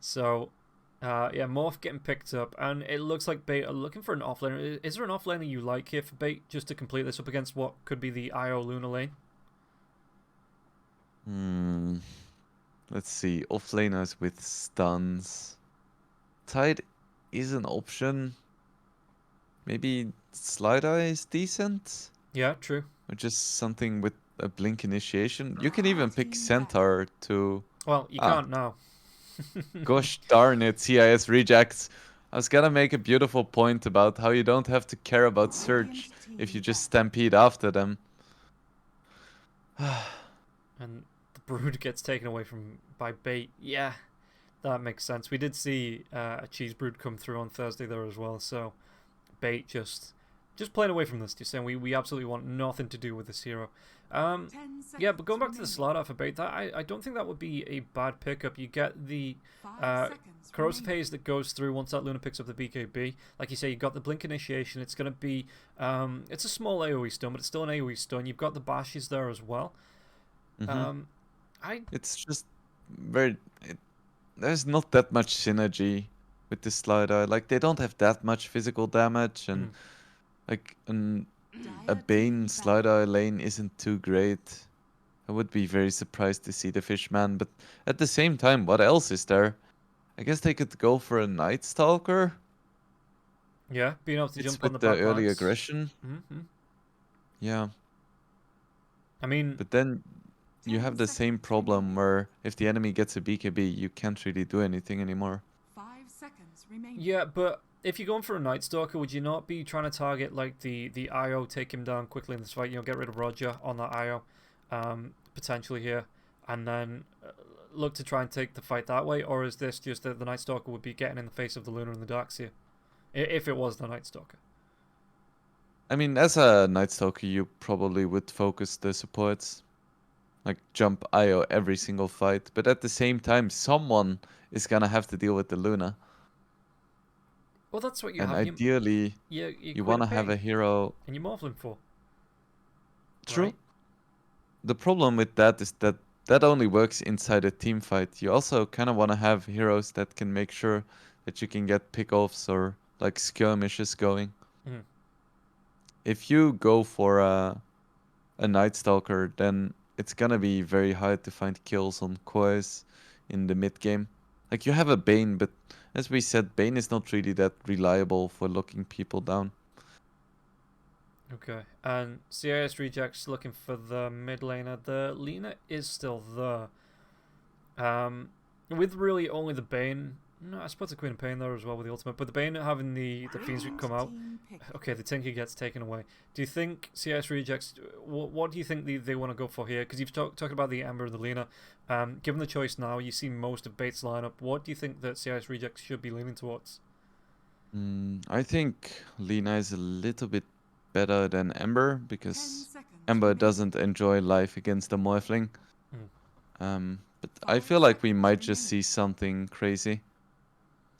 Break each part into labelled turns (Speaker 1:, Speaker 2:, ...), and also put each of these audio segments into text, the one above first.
Speaker 1: So, yeah, Morph getting picked up, and it looks like Bait are looking for an offlaner. Is there an offlaner you like here for Bait, just to complete this up against what could be the IO Luna lane?
Speaker 2: Hmm. Let's see. Offlaners with stuns. Tide is an option. Maybe Slide Eye is decent?
Speaker 1: Yeah, true.
Speaker 2: Or just something with a blink initiation? You can even pick Centaur to...
Speaker 1: Well, you
Speaker 2: Ah,
Speaker 1: can't now.
Speaker 2: gosh darn it, CIS rejects. I was gonna make a beautiful point about how you don't have to care about search if you just stampede after them.
Speaker 1: And the Brood gets taken away by Bait. Yeah, that makes sense. We did see a Cheese Brood come through on Thursday there as well, so Bait just playing away from this, just saying we absolutely want nothing to do with this hero. Yeah, but going back to the slot out for Bait, I don't think that would be a bad pickup. You get the corrosive haze that goes through once that Luna picks up the BKB. Like you say, you got the blink initiation. It's going to be it's a small AoE stun, but it's still an AoE stun. You've got the bashes there as well. I
Speaker 2: It's just very... there's not that much synergy with this Slider. Like, they don't have that much physical damage, and like a Bane Slider lane isn't too great. I would be very surprised to see the Fishman, but at the same time, what else is there? I guess they could go for a Night Stalker.
Speaker 1: yeah, being able to
Speaker 2: It's
Speaker 1: jump on
Speaker 2: with
Speaker 1: the
Speaker 2: the
Speaker 1: back
Speaker 2: early
Speaker 1: lines.
Speaker 2: aggression.
Speaker 1: Mm-hmm.
Speaker 2: Yeah,
Speaker 1: I mean,
Speaker 2: but then you have the same problem where if the enemy gets a BKB, you can't really do anything anymore.
Speaker 3: 5 seconds remaining.
Speaker 1: yeah, but if you're going for a Night Stalker, would you not be trying to target like the IO, take him down quickly in this fight? You know, get rid of Roger on that IO, potentially here, and then look to try and take the fight that way, or is this just that the Night Stalker would be getting in the face of the Luna and the Darks here, if it was the Night Stalker?
Speaker 2: I mean, as a Night Stalker, you probably would focus the supports, like jump IO every single fight, but at the same time, someone is gonna have to deal with the Luna.
Speaker 1: Well, that's what you
Speaker 2: And
Speaker 1: have.
Speaker 2: ideally,
Speaker 1: You
Speaker 2: you
Speaker 1: quit
Speaker 2: want
Speaker 1: a
Speaker 2: to have a
Speaker 1: pay
Speaker 2: hero.
Speaker 1: and you morph them for,
Speaker 2: True.
Speaker 1: right?
Speaker 2: The problem with that is that that only works inside a team fight. You also kind of want to have heroes that can make sure that you can get pickoffs or like skirmishes going.
Speaker 1: Mm.
Speaker 2: If you go for a Night Stalker, then it's gonna be very hard to find kills on Kois in the mid game. Like, you have a Bane, but as we said, Bane is not really that reliable for locking people down.
Speaker 1: Okay, and CIS rejects looking for the mid laner. The Lena is still there. With really only the Bane. No, I suppose the Queen of Pain there as well with the ultimate, but the Bane having the Fiends come out. Okay, the Tinker gets taken away. Do you think CIS rejects? What do you think they want to go for here? Because you've talked about the Ember and the Lena. Given the choice now, you see most of Bates' lineup. What do you think that CIS rejects should be leaning towards?
Speaker 2: I think Lina is a little bit better than Ember because
Speaker 3: 10 seconds
Speaker 2: Ember
Speaker 3: remaining.
Speaker 2: doesn't enjoy life against the Morphling.
Speaker 1: Mm.
Speaker 2: But I feel like we might just see something crazy.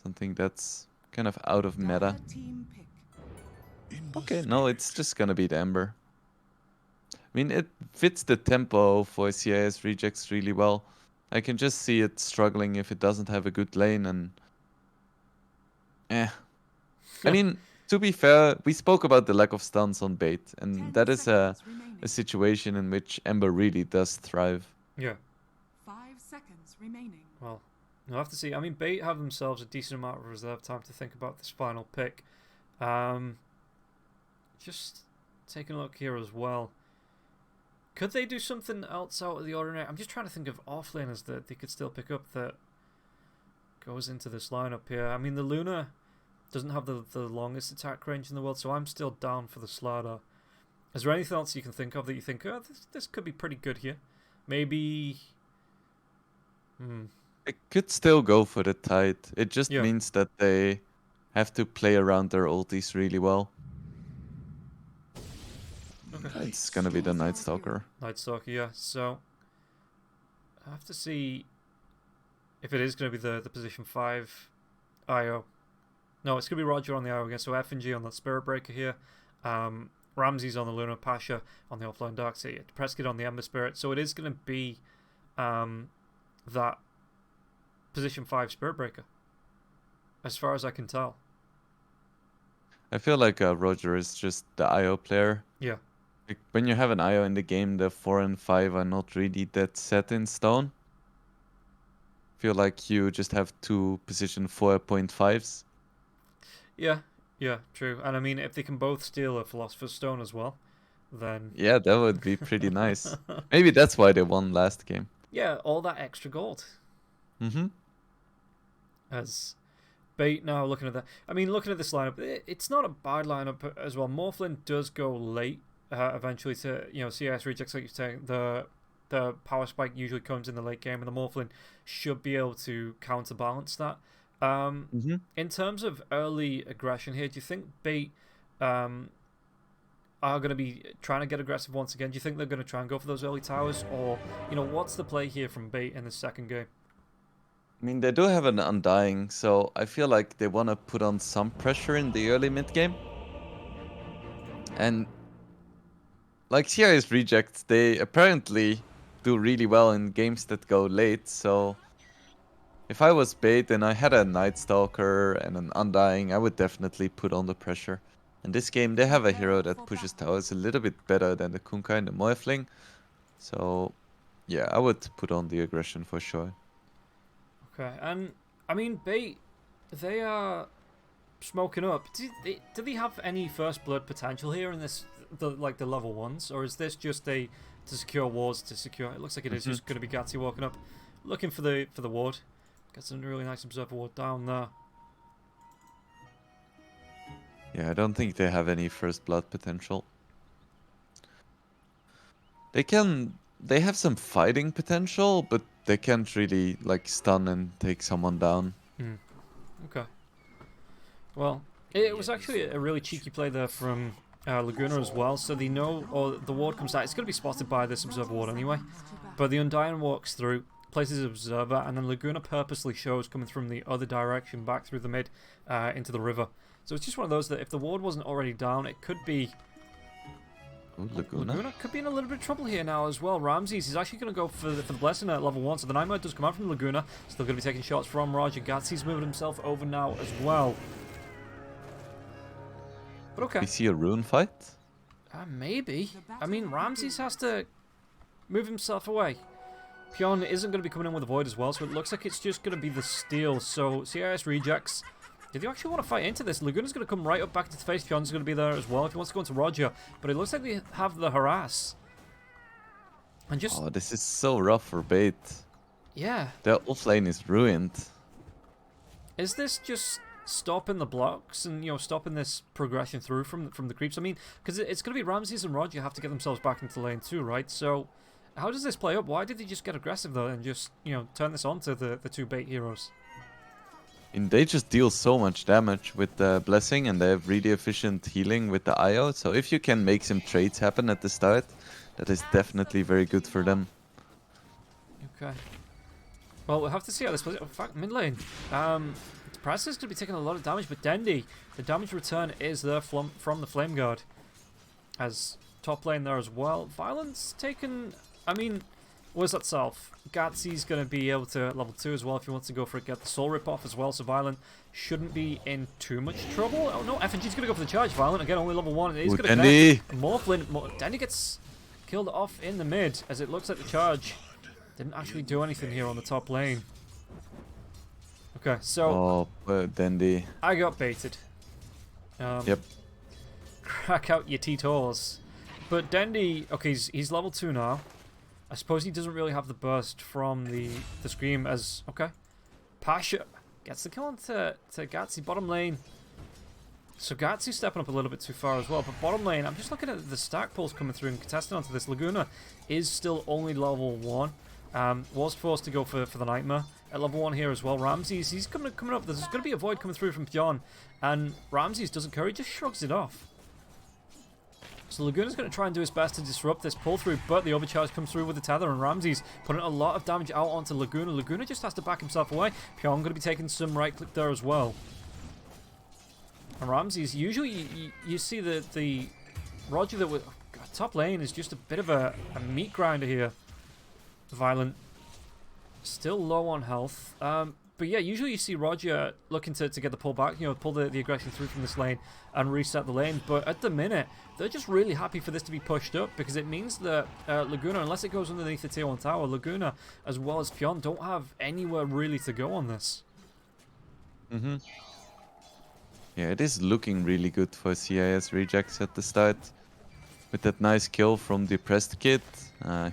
Speaker 2: Something that's kind of out of meta.
Speaker 3: Team pick.
Speaker 2: Okay, no, it's just gonna be the Ember. I mean, it fits the tempo for CIS rejects really well. I can just see it struggling if it doesn't have a good lane and... eh. I mean, to be fair, we spoke about the lack of stuns on bait, and
Speaker 3: 10
Speaker 2: that is a
Speaker 3: seconds remaining.
Speaker 2: situation in which Ember really does thrive.
Speaker 1: Yeah.
Speaker 3: 5 seconds remaining.
Speaker 1: Well, we'll have to see. I mean, Bait have themselves a decent amount of reserve time to think about this final pick. Just taking a look here as well. Could they do something else out of the ordinary? I'm just trying to think of offlaners that they could still pick up that goes into this lineup here. I mean, the Luna doesn't have the longest attack range in the world, so I'm still down for the Slardar. Is there anything else you can think of that you think, oh, this could be pretty good here? Maybe...
Speaker 2: It could still go for the Tide. It just
Speaker 1: Yeah.
Speaker 2: means that they have to play around their ultis really well.
Speaker 1: Okay.
Speaker 2: It's gonna be the Night Stalker.
Speaker 1: Night Stalker, yeah. So, I have to see if it is going to be the position 5 IO. No, it's going to be Roger on the IO again. So F&G on the Spirit Breaker here. Ramsey's on the Luna, Pasha on the offline Darkseid, Prescott on the Ember Spirit. So it is going to be that position 5 Spirit Breaker, as far as I can tell.
Speaker 2: I feel like Roger is just the IO player.
Speaker 1: Yeah.
Speaker 2: Like, when you have an IO in the game, the 4 and 5 are not really that set in stone. Feel like you just have two position 4.5s.
Speaker 1: Yeah, true. And I mean, if they can both steal a Philosopher's Stone as well, then...
Speaker 2: Yeah, that would be pretty nice. Maybe that's why they won last game.
Speaker 1: Yeah, all that extra gold.
Speaker 2: Mm-hmm.
Speaker 1: As Bait now looking at that. I mean, looking at this lineup, it's not a bad lineup as well. Morphlin does go late eventually to, CIS rejects, like you're saying. The power spike usually comes in the late game, and the Morphlin should be able to counterbalance that. In terms of early aggression here, do you think Bait are going to be trying to get aggressive once again? Do you think they're going to try and go for those early towers? Or, what's the play here from Bait in the second game?
Speaker 2: I mean, they do have an Undying, so I feel like they want to put on some pressure in the early mid game. And like CIS rejects, they apparently do really well in games that go late, so if I was Bait and I had a Night Stalker and an Undying, I would definitely put on the pressure. In this game, they have a hero that pushes towers a little bit better than the Kunkka and the Morphling. So, yeah, I would put on the aggression for sure.
Speaker 1: Okay, and I mean, Bait, they are smoking up. Do they have any First Blood potential here in this, the level 1s? Or is this just to secure wards to secure? It looks like it is just going to be Gatsy walking up, looking for the ward. Gets a really nice Observer ward down there.
Speaker 2: Yeah, I don't think they have any First Blood potential. They have some fighting potential, but they can't really like stun and take someone down.
Speaker 1: Okay. Well, it was actually a really cheeky play there from Laguna as well. So they know, or the ward comes out. It's going to be spotted by this Observer ward anyway. But the Undying walks through, places Observer, and then Laguna purposely shows coming from the other direction back through the mid into the river. So it's just one of those that if the ward wasn't already down, it could be...
Speaker 2: Ooh, Laguna
Speaker 1: could be in a little bit of trouble here now as well. Ramses is actually going to go for the Blessing at level 1. So the Nightmare does come out from Laguna. Still going to be taking shots from Roger. Gatsy's moving himself over now as well. But okay.
Speaker 2: We see a rune fight?
Speaker 1: Maybe. I mean, Ramses has to move himself away. Pion isn't going to be coming in with a Void as well, so it looks like it's just going to be the steal. So CIS rejects. Did you actually want to fight into this? Laguna's going to come right up back to the face. Pion's going to be there as well if he wants to go into Roger. But it looks like they have the harass. And just...
Speaker 2: Oh, this is so rough for Bait.
Speaker 1: Yeah.
Speaker 2: Their offlane is ruined.
Speaker 1: Is this just stopping the blocks and, stopping this progression through from the creeps? I mean, because it's going to be Ramses and Roger have to get themselves back into lane 2, right? So, how does this play up? Why did they just get aggressive, though, and just, turn this on to the two Bait heroes?
Speaker 2: And they just deal so much damage with the Blessing, and they have really efficient healing with the IO. So if you can make some trades happen at the start, that is definitely very good for them.
Speaker 1: Okay. Well, we'll have to see how this plays. In fact, mid lane. Price is going to be taking a lot of damage, but Dendy, the damage return is there from the Flame Guard. As top lane there as well. Violence taken... I mean... Where's that self? Gatsy's going to be able to level 2 as well if he wants to go for it. Get the soul rip off as well, so Violent shouldn't be in too much trouble. Oh no, FNG's going to go for the charge. Violent, again, only level 1. And he's going to connect. Morphlin. Dendy gets killed off in the mid, as it looks like the charge didn't actually do anything here on the top lane. Okay, so...
Speaker 2: Oh, Dendy.
Speaker 1: I got baited.
Speaker 2: Yep.
Speaker 1: Crack out your T-Tors. But Dendy, okay, he's level 2 now. I suppose he doesn't really have the burst from the Scream as... Okay. Pasha gets the kill onto Gatsy. Bottom lane. So Gatsy's stepping up a little bit too far as well. But bottom lane, I'm just looking at the stack pulls coming through and contesting onto this. Laguna is still only level 1. Was forced to go for the Nightmare. At level 1 here as well. Ramses, he's coming up. There's going to be a Void coming through from Pion. And Ramses doesn't care. He just shrugs it off. So Laguna's going to try and do his best to disrupt this pull through, but the overcharge comes through with the tether, and Ramses putting a lot of damage out onto Laguna. Laguna just has to back himself away. Pion going to be taking some right click there as well. And Ramses, usually you see the Roger that top lane is just a bit of a meat grinder here. Violent. Still low on health. But yeah, usually you see Roger looking to get the pull back, pull the aggression through from this lane and reset the lane. But at the minute, they're just really happy for this to be pushed up because it means that Laguna, unless it goes underneath the tier 1 tower, Laguna as well as Fionn don't have anywhere really to go on this.
Speaker 2: Yeah, it is looking really good for CIS rejects at the start. With that nice kill from Depressed Kid,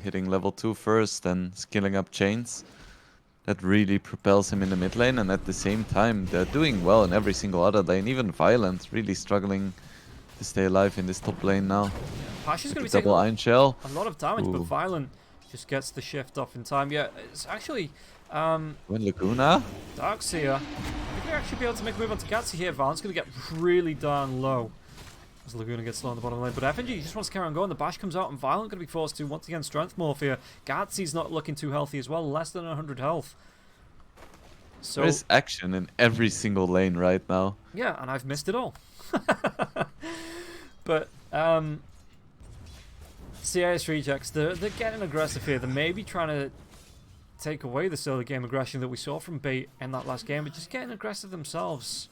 Speaker 2: hitting level 2 first and skilling up chains. That really propels him in the mid lane, and at the same time, they're doing well in every single other lane. Even Violent really struggling to stay alive in this top lane now.
Speaker 1: Pasha's going to be
Speaker 2: Double
Speaker 1: taking
Speaker 2: Iron Shell.
Speaker 1: a lot of damage, but
Speaker 2: Ooh.
Speaker 1: Violent just gets the shift off in time. Yeah, it's actually...
Speaker 2: When Laguna?
Speaker 1: Darkseer. I think they actually be able to make a move onto Gatsy here. Violent's going to get really darn low as Laguna gets low on the bottom lane. But FNG just wants to carry on going. The bash comes out and Violent going to be forced to, once again, strength morph here. Gatsy's not looking too healthy as well. Less than 100 health. So,
Speaker 2: There's action in every single lane right now.
Speaker 1: yeah, and I've missed it all. But, CIS rejects, they're getting aggressive here. They're maybe trying to take away the early game aggression that we saw from Bait in that last game, but just getting aggressive themselves.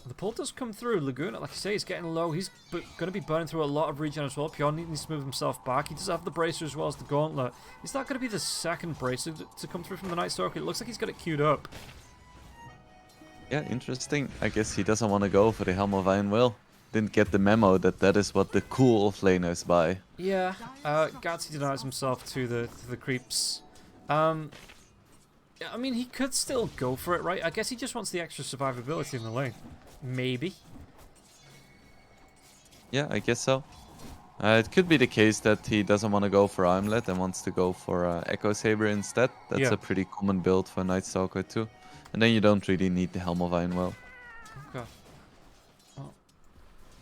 Speaker 1: The pull does come through. Laguna, like I say, is getting low. He's going to be burning through a lot of regen as well. Pion needs to move himself back. He does have the bracer as well as the gauntlet. Is that going to be the second bracer to come through from the Night Stalker? It looks like he's got it queued up.
Speaker 2: Yeah, interesting. I guess he doesn't want to go for the Helm of Iron Will. Didn't get the memo that that is what the cool offlaners buy.
Speaker 1: Yeah, Gatsy denies himself to the creeps. Yeah, I mean, he could still go for it, right? I guess he just wants the extra survivability in the lane. Maybe.
Speaker 2: Yeah, I guess so. It could be the case that he doesn't want to go for Armlet and wants to go for Echo Saber instead. That's
Speaker 1: Yeah.
Speaker 2: a pretty common build for Night Stalker too. And then you don't really need the Helm of Iron Will.
Speaker 1: Okay. Well,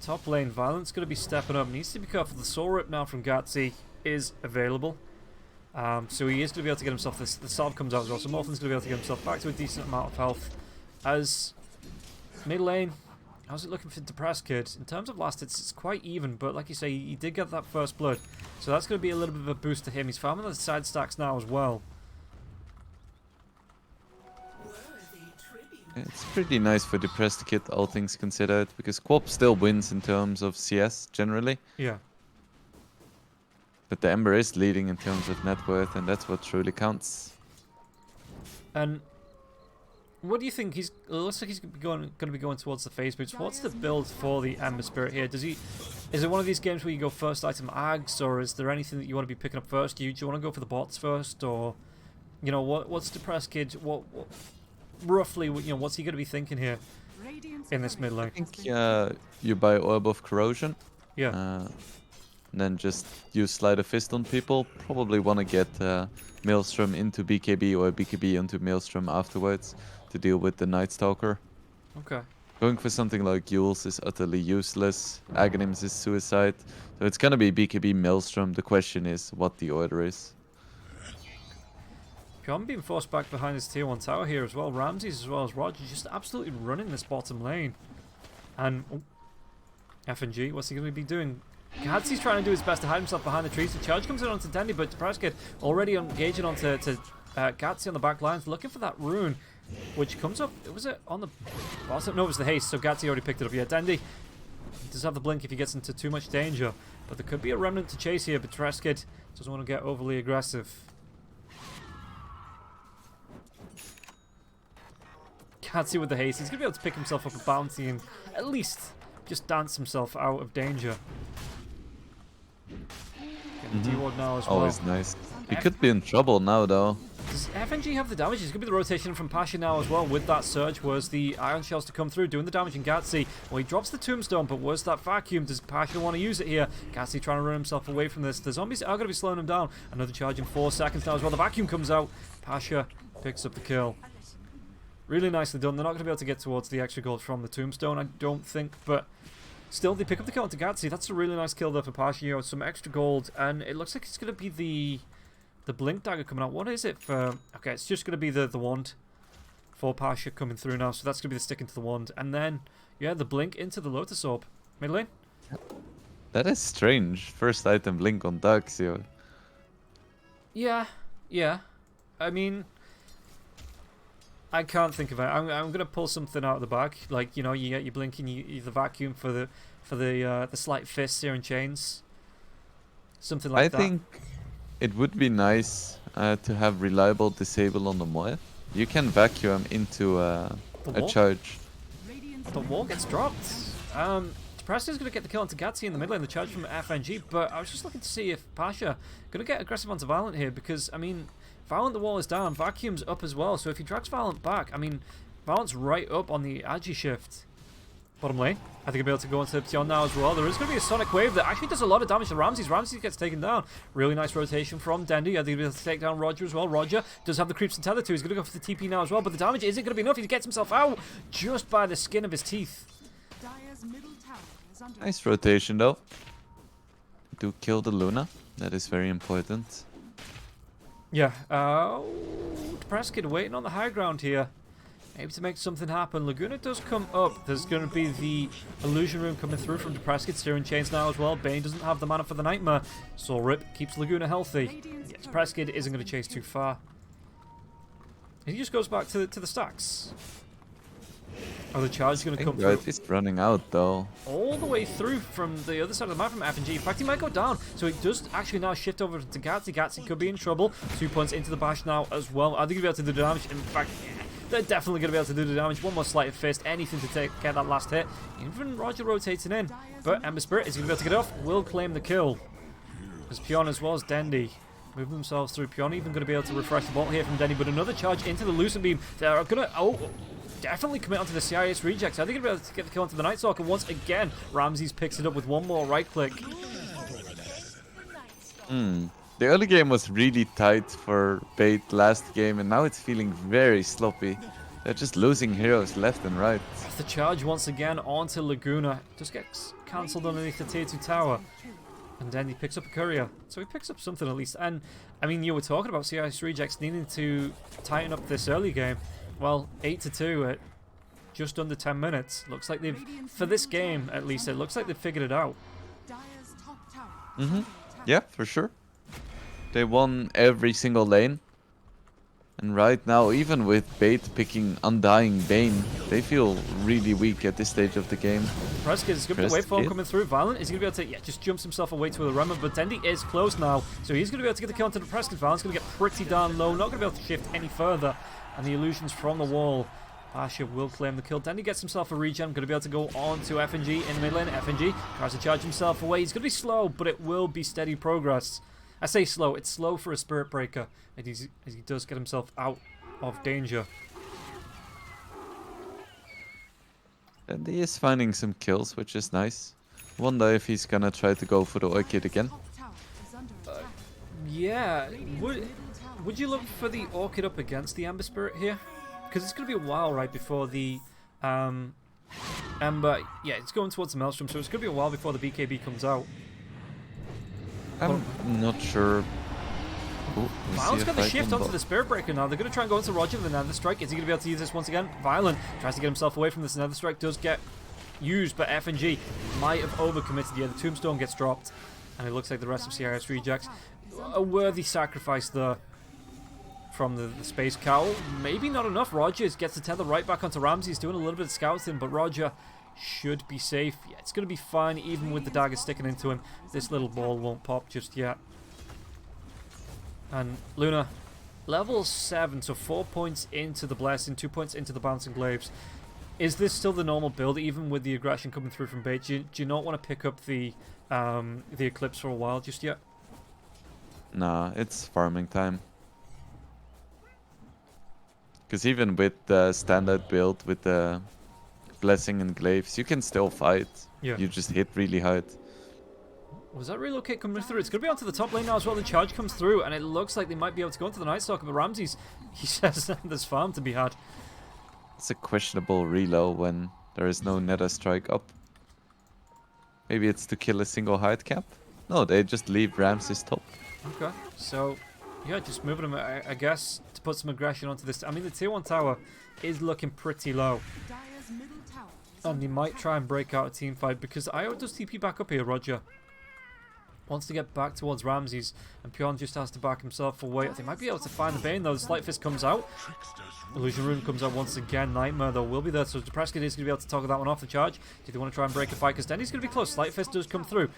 Speaker 1: top lane, Violent's going to be stepping up. Needs to be careful. The Soul Rip now from Gatsy is available. So he is going to be able to get himself this. The salve comes out as well. So Morphin's going to be able to get himself back to a decent amount of health. As mid lane, how's it looking for Depressed Kid? In terms of last, it's quite even. But like you say, he did get that first blood. So that's going to be a little bit of a boost to him. He's farming the side stacks now as well.
Speaker 2: Yeah, it's pretty nice for Depressed Kid, all things considered, because Quop still wins in terms of CS generally.
Speaker 1: Yeah.
Speaker 2: But the Ember is leading in terms of net worth, and that's what truly counts.
Speaker 1: And what do you think? It looks like he's going to be going towards the phase boots. What's the build for the Ember Spirit here? Is it one of these games where you go first item Ags, or is there anything that you want to be picking up first? Do you want to go for the bots first, or what's Depressed Kid? What roughly, what's he going to be thinking here in this mid lane?
Speaker 2: I think you buy Orb of Corrosion.
Speaker 1: Yeah.
Speaker 2: And then just use Sleight of Fist on people. Probably want to get Maelstrom into BKB or BKB into Maelstrom afterwards to deal with the Night Stalker.
Speaker 1: Okay.
Speaker 2: Going for something like Yules is utterly useless. Aghanims is suicide. So it's gonna be BKB Maelstrom. The question is what the order is.
Speaker 1: Pion being forced back behind his tier 1 tower here as well. Ramses as well as Roger just absolutely running this bottom lane. And FNG, what's he going to be doing? Gatsy's trying to do his best to hide himself behind the trees. The charge comes in onto Dendi, but Depressed Kid already engaging onto Gatsy on the back lines, looking for that rune, which comes up. Was it on the bottom? No, it was the haste, so Gatsy already picked it up. Yeah, Dendi does have the blink if he gets into too much danger, but there could be a remnant to chase here, but Depressed Kid doesn't want to get overly aggressive. Gatsy with the haste. He's going to be able to pick himself up a bounty and at least just dance himself out of danger. T-Ward now as well.
Speaker 2: Always nice. He could be in trouble now though.
Speaker 1: Does FNG have the damage? It's going to be the rotation from Pasha now as well with that surge. Was the Iron Shells to come through, doing the damage in Gatsy. Well, he drops the Tombstone, but was that vacuum? Does Pasha want to use it here? Gatsy trying to run himself away from this. The zombies are going to be slowing him down. Another charge in 4 seconds now as well. The vacuum comes out. Pasha picks up the kill. Really nicely done. They're not going to be able to get towards the extra gold from the Tombstone, I don't think, but still, they pick up the kill onto Gatsy. That's a really nice kill there for Pasha. Some extra gold, and it looks like it's going to be the Blink Dagger coming out. What is it for? Okay, it's just going to be the wand for Pasha coming through now, so that's going to be the stick into the wand. And then, yeah, the Blink into the Lotus Orb. Mid lane?
Speaker 2: That is strange. First item Blink on Darkseer.
Speaker 1: Yeah. I mean, I can't think of it. I'm gonna pull something out of the bag. Like, you know, you get your blinking, the vacuum for the slight fists here and chains. Something like that.
Speaker 2: I think it would be nice to have reliable disable on the Moe. You can vacuum into a charge.
Speaker 1: The wall gets dropped. Preston's going to get the kill onto Gatsy in the middle lane, the charge from FNG, but I was just looking to see if Pasha going to get aggressive onto Violent here, because, I mean, Violent, the wall is down, Vacuum's up as well, so if he drags Violent back, I mean, Violent's right up on the Agi shift. Bottom lane, I think he'll be able to go into Psion now as well. There is going to be a Sonic Wave that actually does a lot of damage to Ramses. Ramses gets taken down. Really nice rotation from Dendy. I think he'll be able to take down Roger as well. Roger does have the creeps and tether too. He's going to go for the TP now as well, but the damage isn't going to be enough. He gets himself out just by the skin of his teeth.
Speaker 2: Nice rotation though. Do kill the Luna. That is very important.
Speaker 1: Yeah. Prescott waiting on the high ground here. Maybe to make something happen. Laguna does come up. There's going to be the illusion room coming through from Prescott. Steering chains now as well. Bane doesn't have the mana for the Nightmare. Soul Rip keeps Laguna healthy. Yes, Prescott isn't going to chase too far. He just goes back to the stacks. Oh, the charge is going to come through.
Speaker 2: He's running out though.
Speaker 1: All the way through from the other side of the map from FNG. In fact, he might go down. So he does actually now shift over to Gatsy. Gatsy could be in trouble. 2 points into the bash now as well. I think he'll be able to do the damage. In fact, they're definitely going to be able to do the damage. One more sleight of fist. Anything to get that last hit. Even Roger rotating in. But Ember Spirit is going to be able to get off. Will claim the kill. As Pyon as well as Dendy moving themselves through. Pyon even going to be able to refresh the bolt here from Dendy. But another charge into the Lucent Beam. They're going to... definitely commit onto the CIS reject. I think he'll be able to get the kill onto the Night Stalker once again. Ramses picks it up with one more right click.
Speaker 2: The early game was really tight for Bait last game, and now it's feeling very sloppy. They're just losing heroes left and right.
Speaker 1: The charge once again onto Laguna. Just gets cancelled underneath the tier 2 tower. And then he picks up a courier. So he picks up something at least. And, I mean, you were talking about CIS rejects needing to tighten up this early game. Well, 8-2 at just under 10 minutes. Looks like they've, for this game at least, it looks like they've figured it out.
Speaker 2: Yeah, for sure. They won every single lane. And right now, even with Bait picking Undying Bane, they feel really weak at this stage of the game.
Speaker 1: Prescott is going to be the waveform coming through. Violent is going to be able to, just jumps himself away to the Remnant, but Dendy is close now. So he's going to be able to get the kill onto the Prescott. Violent's going to get pretty darn low, not going to be able to shift any further. And the illusions from the wall. Pasha will claim the kill. Dendy gets himself a regen. Going to be able to go on to FNG in the mid lane. FNG tries to charge himself away. He's going to be slow, but it will be steady progress. I say slow. It's slow for a Spirit Breaker as he does get himself out of danger.
Speaker 2: And he is finding some kills, which is nice. Wonder if he's gonna try to go for the Orchid again.
Speaker 1: Yeah. Would you look for the Orchid up against the Ember Spirit here? Because it's going to be a while right before the Ember... Yeah, it's going towards the Maelstrom, so it's going to be a while before the BKB comes out.
Speaker 2: I'm not sure.
Speaker 1: Violent's got the shift onto the Spirit Breaker now. They're going to try and go into Roger with the Nether Strike. Is he going to be able to use this once again? Violent tries to get himself away from this. Nether Strike does get used, but FNG might have overcommitted. Yeah, the Tombstone gets dropped, and it looks like the rest of CIS rejects. A worthy sacrifice there from the Space Cowl. Maybe not enough. Rogers gets the tether right back onto Ramses, doing a little bit of scouting, but Roger should be safe. Yeah, it's going to be fine, even with the dagger sticking into him. This little ball won't pop just yet. And Luna, level 7, so 4 points into the Blessing, 2 points into the Bouncing Glaives. Is this still the normal build, even with the aggression coming through from Bait? Do you not want to pick up the Eclipse for a while just yet?
Speaker 2: Nah, it's farming time. Because even with the standard build, with the Blessing and Glaives, you can still fight.
Speaker 1: Yeah.
Speaker 2: You just hit really hard.
Speaker 1: Was that relocate coming through? It's going to be onto the top lane now as well. The charge comes through, and it looks like they might be able to go into the Night Stalker, but Ramses, he says there's farm to be had.
Speaker 2: It's a questionable reload when there is no Nether Strike up. Maybe it's to kill a single hide cap? No, they just leave Ramses top.
Speaker 1: Okay, so yeah, just moving him, I guess, to put some aggression onto this. I mean, the tier 1 tower is looking pretty low. And he might try and break out a team fight, because IO does TP back up here, Roger. wants to get back towards Ramses, and Pion just has to back himself away. They might be able to find the Bane though. The Sleight Fist comes out. Illusion Rune comes out once again. Nightmare though will be there, so Depressed is going to be able to toggle that one off the charge. Do they want to try and break a fight? Because Denny's going to be close. Sleight Fist does come through.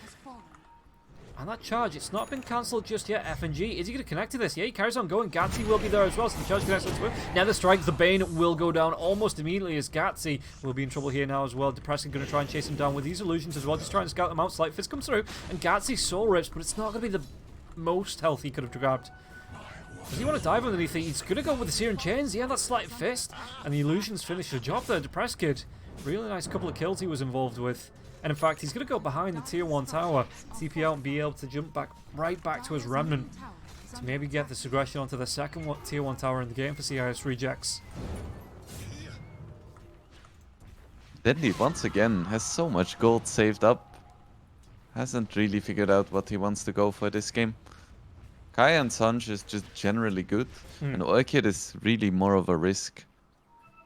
Speaker 1: And that charge, it's not been cancelled just yet. FNG, is he going to connect to this? Yeah, he carries on going. Gatsy will be there as well, so the charge connects onto him. Nether Strike, the Bane will go down almost immediately as Gatsy will be in trouble here now as well. Depressing going to try and chase him down with these illusions as well, just trying to scout them out. Slight Fist comes through, and Gatsy soul rips, but it's not going to be the most health he could have grabbed. Does he want to dive underneath it? He's going to go with the Searing Chains. Yeah, that Slight Fist, and the illusions finish the job there. Depressed Kid, really nice couple of kills he was involved with. And in fact, he's going to go behind the Tier 1 tower, TP out and be able to jump back right back to his Remnant to maybe get this aggression onto the second Tier 1 tower in the game for CIS Rejects.
Speaker 2: Deadly, once again, has so much gold saved up. Hasn't really figured out what he wants to go for this game. Kaya and Sanj is just generally good, and Orchid is really more of a risk.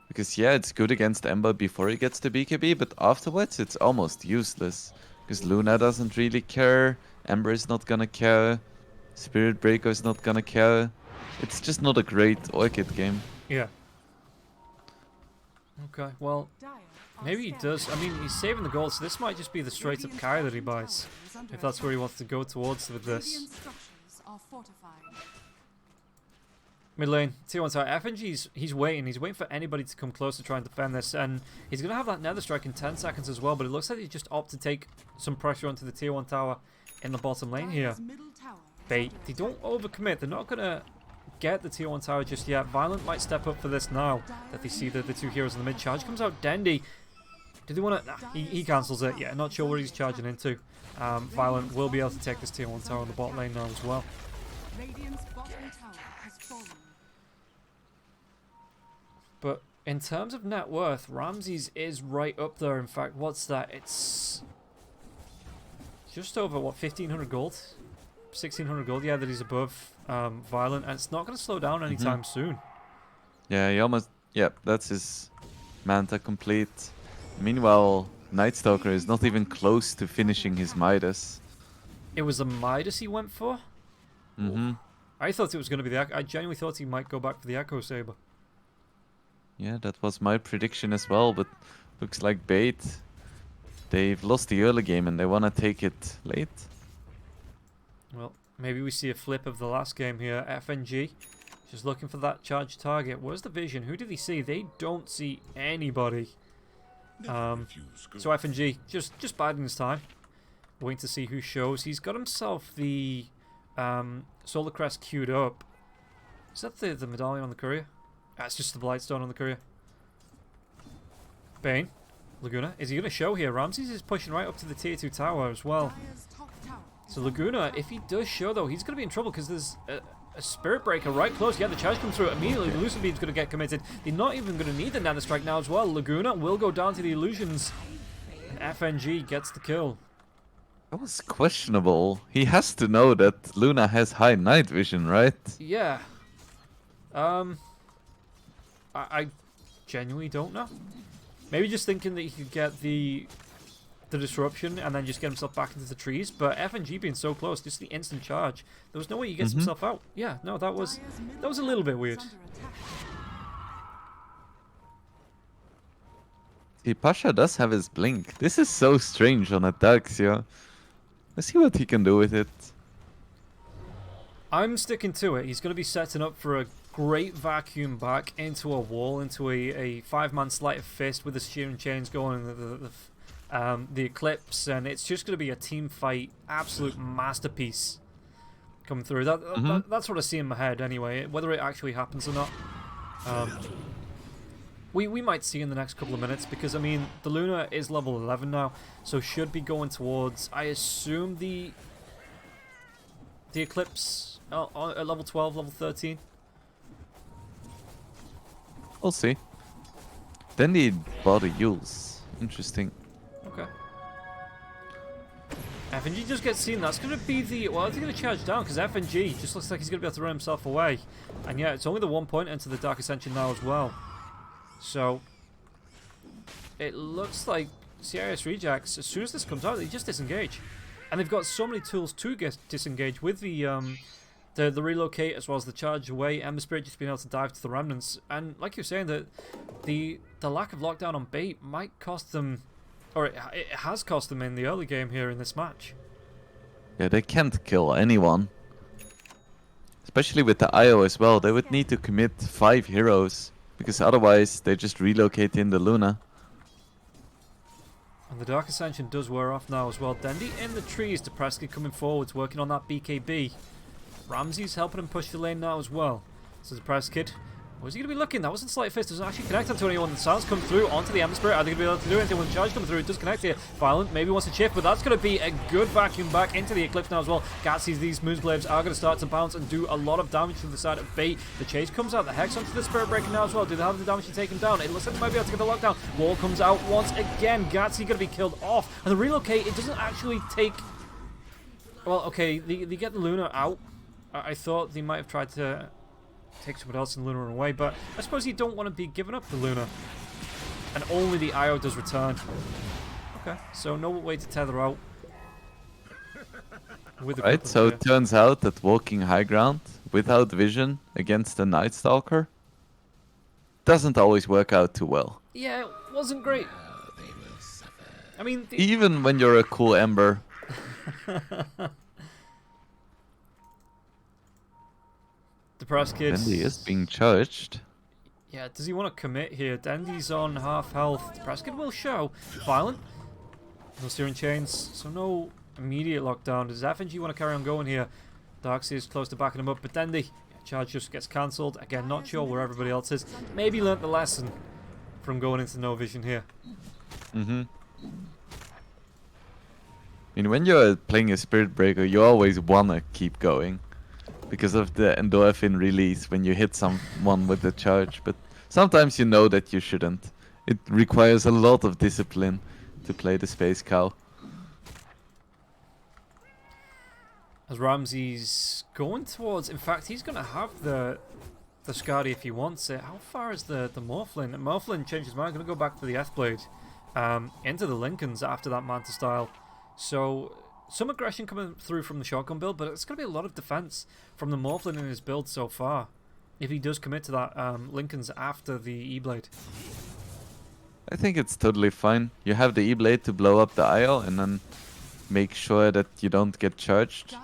Speaker 2: Because yeah, it's good against Ember before he gets to BKB, but afterwards it's almost useless. Because Luna doesn't really care, Ember is not gonna care, Spirit Breaker is not gonna care. It's just not a great Orchid game.
Speaker 1: Yeah. Okay, well, maybe he does. I mean, he's saving the gold, so this might just be the straight up Kai that he buys. If that's where he wants to go towards with this. Mid lane, Tier 1 tower. FNG's, he's waiting for anybody to come close to try and defend this, and he's going to have that Nether Strike in 10 seconds as well, but it looks like he just opted to take some pressure onto the Tier 1 tower in the bottom lane here. Bait, they don't overcommit, they're not going to get the Tier 1 tower just yet. Violent might step up for this now that they see the two heroes in the mid. Charge comes out, Dendy. Do they want to... Nah, he cancels it, yeah, not sure what he's charging into. Violent will be able to take this Tier 1 tower in the bot lane now as well. But in terms of net worth, Ramses is right up there. In fact, what's that? It's just over, what, 1,500 gold? 1,600 gold, yeah, that he's above Violent. And it's not going to slow down anytime soon.
Speaker 2: Yeah, he almost... Yeah, that's his Manta complete. Meanwhile, Night Stalker is not even close to finishing his Midas.
Speaker 1: It was a Midas he went for? I thought it was going to be the... I genuinely thought he might go back for the Echo Saber.
Speaker 2: Yeah, that was my prediction as well, but looks like Bait, they've lost the early game and they want to take it late.
Speaker 1: Well, maybe we see a flip of the last game here. FNG, just looking for that charged target. Where's the vision? Who did he see? They don't see anybody. So FNG, just biding his time. Waiting to see who shows. He's got himself the Solar Crest queued up. Is that the medallion on the courier? That's just the Blightstone on the courier. Bane. Laguna. Is he going to show here? Ramses is pushing right up to the Tier 2 tower as well. So Laguna, if he does show though, he's going to be in trouble because there's a Spirit Breaker right close. Yeah, the charge comes through immediately. The Lucid Beam's going to get committed. They're not even going to need the Nether Strike now as well. Laguna will go down to the illusions. And FNG gets the kill.
Speaker 2: That was questionable. He has to know that Luna has high night vision, right?
Speaker 1: Yeah. I genuinely don't know. Maybe just thinking that he could get the disruption and then just get himself back into the trees. But FNG being so close, just the instant charge. There was no way he gets himself out. Yeah, no, that was a little bit weird.
Speaker 2: See, Pasha does have his blink. This is so strange on attacks, yeah. Let's see what he can do with it.
Speaker 1: I'm sticking to it. He's going to be setting up for a great vacuum back into a wall, into a 5-man Sleight of Fist with the Shearing Chains going, the Eclipse, and it's just going to be a team fight, absolute masterpiece coming through. That's what I see in my head anyway, whether it actually happens or not. We might see in the next couple of minutes, because I mean, the Luna is level 11 now, so should be going towards, I assume, the Eclipse at level 12, level 13.
Speaker 2: We'll see. Then they bought a Yules. Interesting.
Speaker 1: Okay. FNG just gets seen. That's going to be the... Well, I think going to charge down, because FNG just looks like he's going to be able to run himself away. And yeah, it's only the 1 point into the Dark Ascension now as well. So, it looks like CIS Rejects, as soon as this comes out, they just disengage. And they've got so many tools to get disengage with the relocate as well as the charge away. Ember Spirit just being able to dive to the remnants. And like you're saying, that the lack of lockdown on bait might cost them, or it has cost them in the early game here in this match.
Speaker 2: Yeah, they can't kill anyone. Especially with the IO as well. They would need to commit 5 heroes. Because otherwise they just relocate in the Luna.
Speaker 1: And the Dark Ascension does wear off now as well. Dendy in the trees. Depresky coming forwards, working on that BKB. Ramsey's helping him push the lane now as well. So Depresky, where's he going to be looking? That wasn't Sleight of Fist. Doesn't actually connect onto anyone. The silence comes through onto the Ember Spirit. Are they going to be able to do anything when the charge comes through? It does connect here. Violent maybe wants to chip, but that's going to be a good vacuum back into the Eclipse now as well. Gat sees these Moonsblades are going to start to bounce and do a lot of damage to the side of bait. The chase comes out. The Hex onto the Spirit Breaker now as well. Do they have the damage to take him down? It looks like they might be able to get the lockdown. Wall comes out once again. Gatsy going to be killed off. And the relocate, it doesn't actually take... Well, okay, they get the Luna out. I thought they might have tried to take someone else in Luna away, but I suppose you don't want to be giving up the Luna. And only the IO does return. Okay, so no way to tether out. With the
Speaker 2: Right, so it turns out that walking high ground without vision against a Night Stalker doesn't always work out too well.
Speaker 1: Yeah, it wasn't great. I mean...
Speaker 2: Even when you're a cool Ember.
Speaker 1: Depressed kids.
Speaker 2: Dendy is being charged.
Speaker 1: Yeah, does he want to commit here? Dendy's on half health. Depressed kid will show. Violent. No Searing Chains, so no immediate lockdown. Does FNG want to carry on going here? Darkseer is close to backing him up, but Dendy, charge just gets cancelled. Again, not sure where everybody else is. Maybe learnt the lesson from going into no vision here.
Speaker 2: I mean, when you're playing a Spirit Breaker, you always wanna keep going. Because of the endorphin release when you hit someone with the charge, but sometimes you know that you shouldn't. It requires a lot of discipline to play the Space Cow.
Speaker 1: As Ramsey's going towards, in fact, he's going to have the Skadi if he wants it. How far is the Morphlin? Morphlin changed his mind, going to go back to the F-Blade, into the Lincolns after that Manta style. So... some aggression coming through from the shotgun build, but it's going to be a lot of defense from the Morphlin in his build so far. If he does commit to that Lincolns after the E-Blade.
Speaker 2: I think it's totally fine. You have the E-Blade to blow up the IO and then make sure that you don't get charged.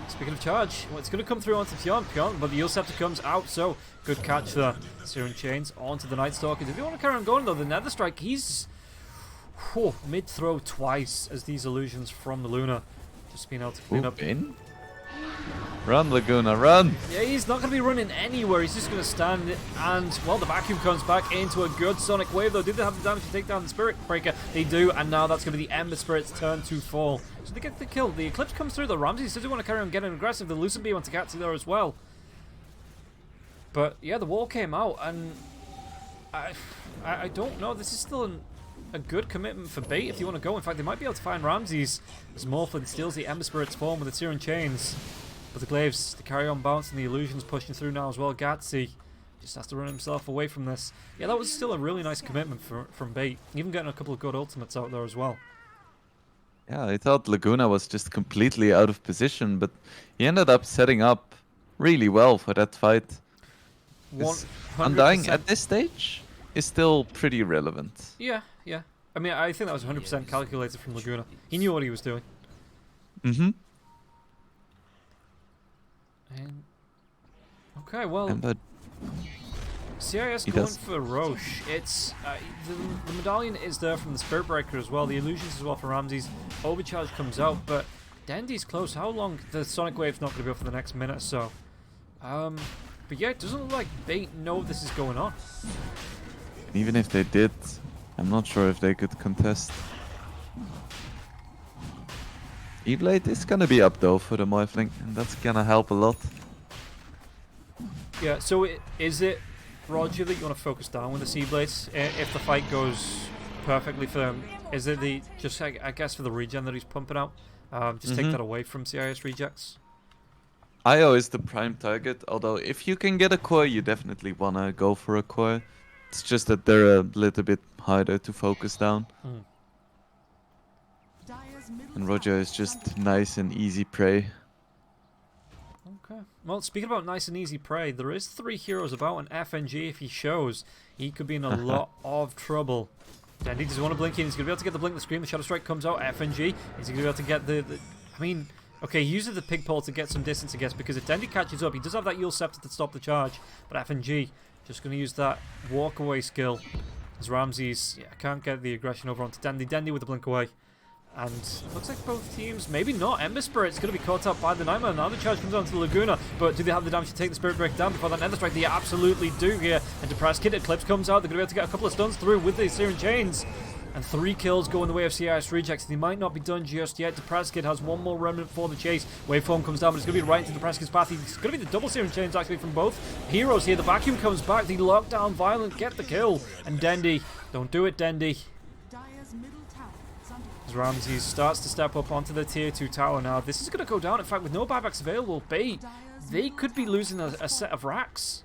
Speaker 1: Speaking of charge, well, it's going to come through onto Pion, but the Yule Scepter comes out, so good catch there. Searing Chains onto the Night Stalker. If you want to carry on going though, the Nether Strike, he's... mid-throw twice as these illusions from the Luna. Just being able to clean up.
Speaker 2: In? Run, Laguna, run!
Speaker 1: Yeah, he's not going to be running anywhere. He's just going to stand and, well, the vacuum comes back into a good Sonic Wave, though. Did they have the damage to take down the Spirit Breaker? They do, and now that's going to be the Ember Spirit's turn to fall. So they get the kill. The Eclipse comes through. The Ramsey still do want to carry on getting aggressive. The Lucent Beam onto Gatsy there as well. But, yeah, the wall came out, and I don't know. This is still a good commitment for bait if you want to go. In fact, they might be able to find Ramses as Morphlin steals the Ember Spirit's form with the Searing Chains. But the Glaives, they carry on bouncing, the illusions pushing through now as well. Gatsy just has to run himself away from this. Yeah, that was still a really nice commitment from bait. Even getting a couple of good ultimates out there as well.
Speaker 2: Yeah, I thought Laguna was just completely out of position, but he ended up setting up really well for that fight. Undying at this stage is still pretty relevant.
Speaker 1: Yeah. I mean, I think that was 100% calculated from Laguna. He knew what he was doing.
Speaker 2: Mm-hmm.
Speaker 1: And okay, well, CIS
Speaker 2: he
Speaker 1: going
Speaker 2: does.
Speaker 1: for Roche. It's the medallion is there from the Spirit Breaker as well. The illusions as well for Ramses. Overcharge comes out, but Dendy's close. How long? The Sonic Wave's not going to be up for the next minute or so. But yeah, it doesn't look like Bait know this is going on.
Speaker 2: Even if they did, I'm not sure if they could contest. E-Blade is gonna be up though for the Morphling, and that's gonna help a lot.
Speaker 1: Yeah, so is it, Roger, that you want to focus down with the C-Blades if the fight goes perfectly for them? Is it the, just I guess for the regen that he's pumping out? Just take that away from CIS rejects?
Speaker 2: IO is the prime target, although if you can get a core, you definitely wanna go for a core. It's just that they're a little bit harder to focus down. And Roger is just nice and easy prey.
Speaker 1: Okay. Well, speaking about nice and easy prey, there is 3 heroes about, and FNG, if he shows, he could be in a lot of trouble. Dandy doesn't want to blink in. He's going to be able to get the blink, the scream, the shadow strike comes out. FNG, is he going to be able to get the I mean, okay, he uses the pig pole to get some distance, I guess, because if Dandy catches up, he does have that Yule Scepter to stop the charge, but FNG just going to use that walk away skill. As Ramses, can't get the aggression over onto Dandy. Dandy with the blink away. And it looks like both teams, maybe not. Ember Spirit's going to be caught up by the Nightmare. Now the charge comes onto the Laguna, but do they have the damage to take the Spirit Break down before that Nether Strike? They absolutely do here. And Depressed Kid, Eclipse comes out. They're going to be able to get a couple of stuns through with the Searing Chains. And 3 kills go in the way of CIS Rejects. They might not be done just yet. Depressed Kid has 1 more remnant for the chase. Waveform comes down, but it's going to be right into Depressed Kid's path. It's going to be the double Searing Chains actually from both heroes here. The Vacuum comes back. The Lockdown Violent get the kill. And Dendy, don't do it, Dendy.
Speaker 3: Dire's middle tower is under
Speaker 1: As Ramses starts to step up onto the tier 2 tower now. This is going to go down. In fact, with no buybacks available, Bait, they could be losing a set of racks.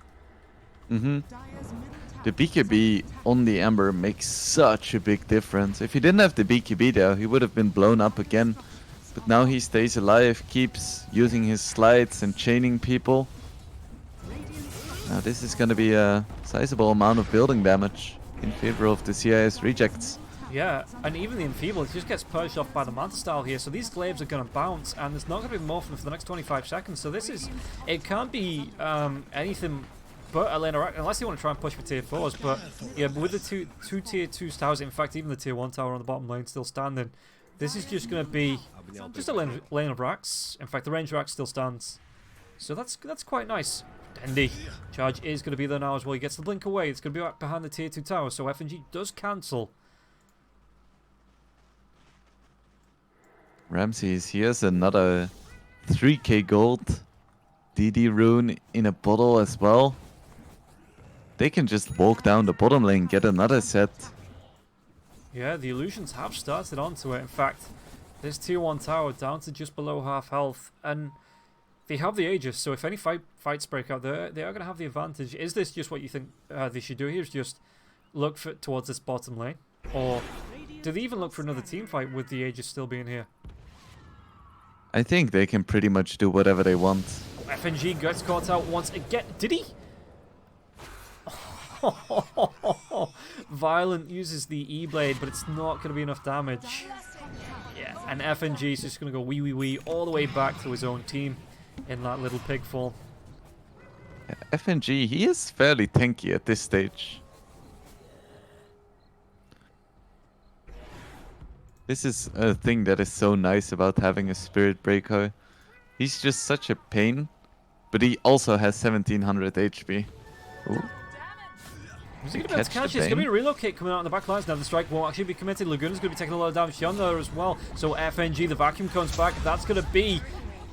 Speaker 2: Mm-hmm.
Speaker 3: Dire's middle tower.
Speaker 2: The BKB on the Ember makes such a big difference. If he didn't have the BKB there, he would have been blown up again. But now he stays alive, keeps using his slides and chaining people. Now this is going to be a sizable amount of building damage in favor of the CIS Rejects.
Speaker 1: Yeah, and even the Enfeeble just gets purged off by the Manta Style here, so these glaives are going to bounce, and there's not going to be more for the next 25 seconds, so this is... It can't be anything but a lane of rack, unless they want to try and push for tier 4s, but yeah, with the two tier 2 towers, in fact, even the tier 1 tower on the bottom lane still standing, this is just going to be just a lane of racks. In fact, the range rack still stands. So that's quite nice. Dendy. Charge is going to be there now as well. He gets the blink away. It's going to be back behind the tier 2 tower, so FNG does cancel.
Speaker 2: Ramses, here's another 3k gold DD rune in a bottle as well. They can just walk down the bottom lane, get another set.
Speaker 1: Yeah, the illusions have started onto it. In fact, this tier 1 tower down to just below half health, and they have the Aegis, so if any fights break out, they are going to have the advantage. Is this just what you think they should do here, is just look towards this bottom lane? Or do they even look for another team fight with the Aegis still being here?
Speaker 2: I think they can pretty much do whatever they want.
Speaker 1: FNG gets caught out once again. Did he? Violent uses the E-Blade, but it's not going to be enough damage. Yeah, and FNG is just going to go wee all the way back to his own team in that little pig fall.
Speaker 2: Yeah, FNG, he is fairly tanky at this stage. This is a thing that is so nice about having a Spirit Breaker. He's just such a pain, but he also has 1700 HP. Ooh.
Speaker 1: Is he going to be able to catch it? It's going to be a relocate coming out on the back lines now. The strike won't actually be committed. Laguna's going to be taking a lot of damage on there as well. So FNG, the vacuum comes back. That's going to be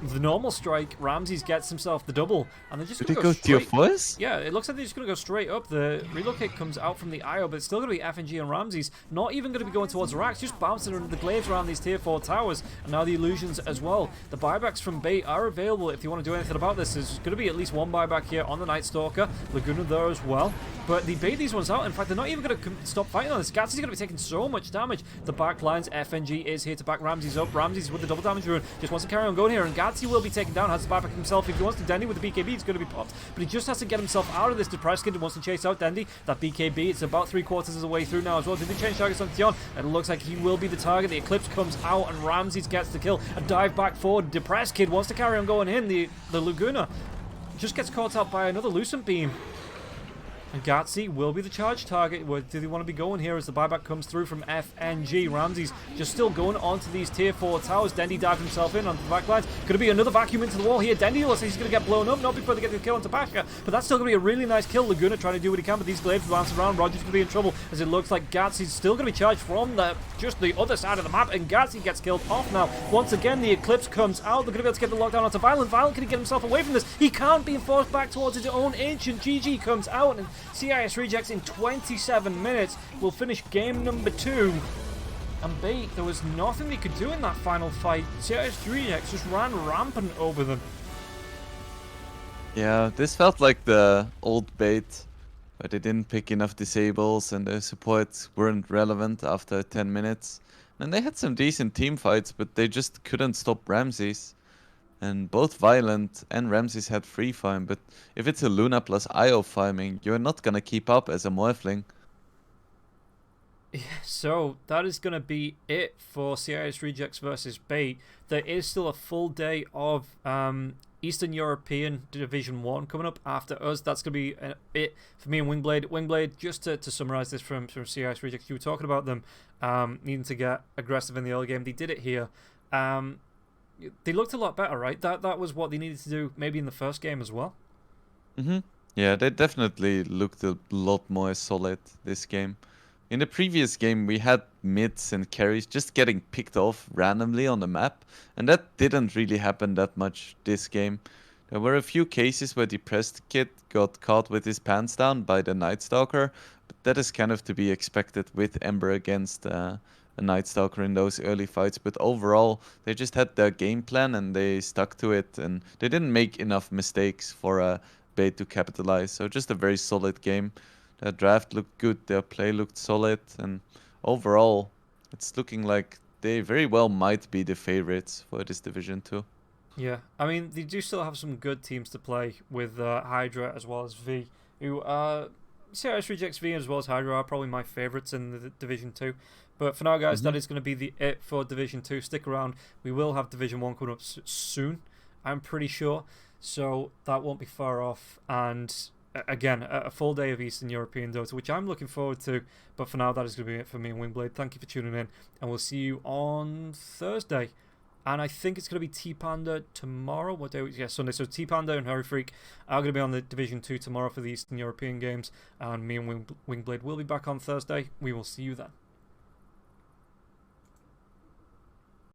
Speaker 1: the normal strike. Ramses gets himself the double. And they're just
Speaker 2: Did
Speaker 1: going
Speaker 2: he
Speaker 1: to go
Speaker 2: go tier
Speaker 1: straight.
Speaker 2: 4s?
Speaker 1: Yeah, it looks like they're just going to go straight up. The relocate comes out from the IO, but it's still going to be FNG and Ramses. Not even going to be going towards the racks, just bouncing around the glaives around these tier 4 towers. And now the illusions as well. The buybacks from Bait are available if you want to do anything about this. There's going to be at least 1 buyback here on the Night Stalker. Laguna there as well. But they bait these ones out. In fact, they're not even going to stop fighting on this. Gatsy's going to be taking so much damage. The back lines, FNG is here to back Ramses up. Ramses with the double damage rune just wants to carry on going here. And Gatsy will be taken down, has to buyback himself. If he wants to Dendy with the BKB, it's going to be popped. But he just has to get himself out of this. Depressed Kid wants to chase out Dendy. That BKB, it's about 3/4 of the way through now as well. Did they change targets on Theon? And it looks like he will be the target. The Eclipse comes out and Ramses gets the kill. A dive back forward. Depressed Kid wants to carry on going in. The Laguna just gets caught out by another Lucent Beam. And Gatsy will be the charge target. Where do they want to be going here as the buyback comes through from FNG? Ramses just still going onto these tier 4 towers. Dendy dived himself in onto the back lines. Going to be another vacuum into the wall here. Dendy looks like he's going to get blown up. Not before they get the kill onto Pasha. But that's still going to be a really nice kill. Laguna trying to do what he can, but these glaives bounce around. Roger's going to be in trouble as it looks like Gatsy's still going to be charged from just the other side of the map. And Gatsy gets killed off now. Once again, the Eclipse comes out. They're going to be able to get the lockdown onto Violent. Violent, can he get himself away from this? He can't, be forced back towards his own ancient. GG comes out and CIS Rejects in 27 minutes will finish game number 2. And Bait, there was nothing they could do in that final fight. CIS Rejects just ran rampant over them.
Speaker 2: Yeah, this felt like the old Bait, where they didn't pick enough disables and the supports weren't relevant after 10 minutes. And they had some decent team fights, but they just couldn't stop Ramses. And both Violent and Ramses had free farm, but if it's a Luna plus IO farming, you're not gonna keep up as a Morphling.
Speaker 1: Yeah, so that is going to be it for CIS Rejects versus Bait. There is still a full day of Eastern European Division 1 coming up after us. That's going to be it for me and Wingblade. Wingblade, just to summarize this from CIS Rejects, you were talking about them needing to get aggressive in the early game. They did it here. They looked a lot better, right? That was what they needed to do maybe in the first game as well.
Speaker 2: Yeah, they definitely looked a lot more solid this game. In the previous game, we had mids and carries just getting picked off randomly on the map, and that didn't really happen that much this game. There were a few cases where Depressed Kid got caught with his pants down by the Night Stalker, but that is kind of to be expected with Ember against a Night Stalker in those early fights. But overall, they just had their game plan and they stuck to it, and they didn't make enough mistakes for Bait to capitalize. So just a very solid game. Their draft looked good, their play looked solid, and overall, it's looking like they very well might be the favorites for this Division 2.
Speaker 1: Yeah, I mean, they do still have some good teams to play with Hydra as well as V, who CIS Rejects V as well as Hydra are probably my favourites in the Division 2. But for now, guys, that is going to be the it for Division 2. Stick around. We will have Division 1 coming up soon, I'm pretty sure. So that won't be far off. And again, a full day of Eastern European Dota, which I'm looking forward to. But for now, that is going to be it for me and Wingblade. Thank you for tuning in, and we'll see you on Thursday. And I think it's going to be T-Panda tomorrow. What day? Yeah, Sunday. So T-Panda and Hurry Freak are going to be on the Division 2 tomorrow for the Eastern European games. And me and Wingblade will be back on Thursday. We will see you then.